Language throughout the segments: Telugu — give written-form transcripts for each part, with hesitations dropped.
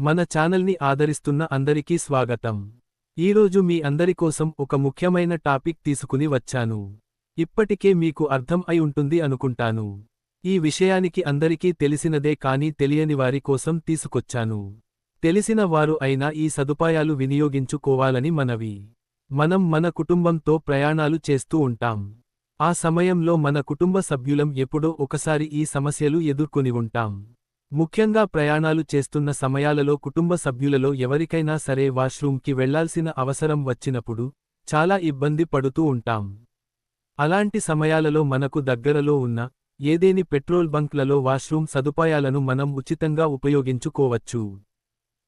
మన ఛానల్ని ఆదరిస్తున్న అందరికీ స్వాగతం. ఈరోజు మీ అందరి కోసం ఒక ముఖ్యమైన టాపిక్ తీసుకుని వచ్చాను. ఇప్పటికే మీకు అర్థం అయి ఉంటుంది అనుకుంటాను. ఈ విషయానికి అందరికీ తెలిసినదే కానీ తెలియని వారి కోసం తీసుకొచ్చాను. తెలిసిన వారు అయినా ఈ సదుపాయాలు వినియోగించుకోవాలని మనవి. మనం మన కుటుంబంతో ప్రయాణాలు చేస్తూ ఉంటాం. ఆ సమయంలో మన కుటుంబ సభ్యులం ఎప్పుడో ఒకసారి ఈ సమస్యలు ఎదుర్కొని ఉంటాం. ముఖ్యంగా ప్రయాణాలు చేస్తున్న సమయాలలో కుటుంబ సభ్యులలో ఎవరికైనా సరే వాష్రూమ్కి వెళ్లాల్సిన అవసరం వచ్చినప్పుడు చాలా ఇబ్బంది పడుతూ ఉంటాం. అలాంటి సమయాలలో మనకు దగ్గరలో ఉన్న ఏదేని పెట్రోల్ బంక్లలో వాష్రూమ్ సదుపాయాలను మనం ఉచితంగా ఉపయోగించుకోవచ్చు.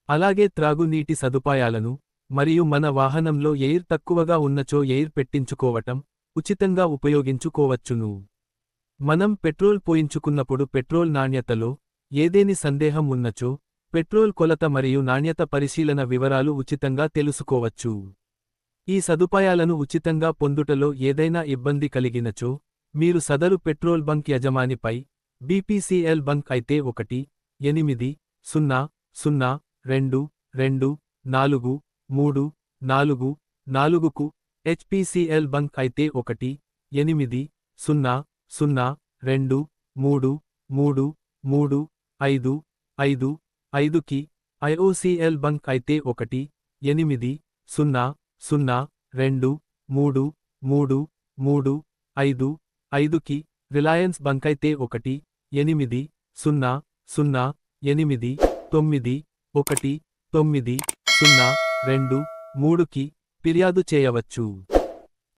అలాగే త్రాగునీటి సదుపాయాలను మరియు మన వాహనంలో ఎయిర్ తక్కువగా ఉన్నచో ఎయిర్ పెట్టించుకోవటం ఉచితంగా ఉపయోగించుకోవచ్చును. మనం పెట్రోల్ పోయించుకున్నప్పుడు పెట్రోల్ నాణ్యతలో ఏదేని సందేహం ఉన్నచో పెట్రోల్ కొలత మరియు నాణ్యత పరిశీలన వివరాలు ఉచితంగా తెలుసుకోవచ్చు. ఈ సదుపాయాలను ఉచితంగా పొందుటలో ఏదైనా ఇబ్బంది కలిగినచో మీరు సదరు పెట్రోల్ బంక్ యజమానిపై BPCL బంక్ అయితే 1-800-224-4కు, HPCL బంక్ అయితే 1-800-233-355కి, IOCL బంక్ అయితే 1-800-233-355కి, రిలయన్స్ బంకైతే 1-800-891-902కి ఫిర్యాదు చేయవచ్చు.